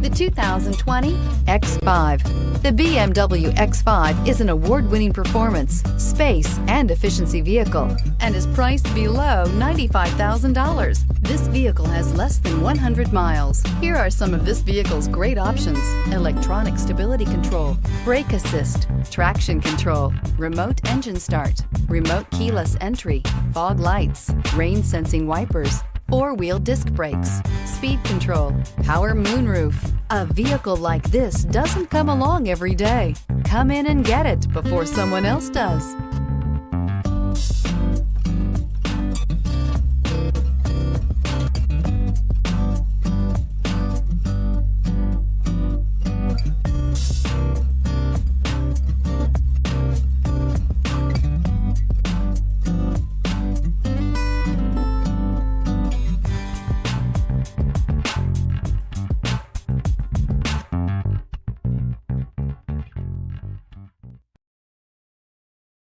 the 2020 X5. The BMW X5 is an award-winning performance, space, and efficiency vehicle and is priced below $95,000. This vehicle has less than 100 miles. Here are some of this vehicle's great options: electronic stability control, brake assist, traction control, remote engine start, remote keyless entry, fog lights, rain sensing wipers, four-wheel disc brakes, speed control, power moonroof. A vehicle like this doesn't come along every day. Come in and get it before someone else does.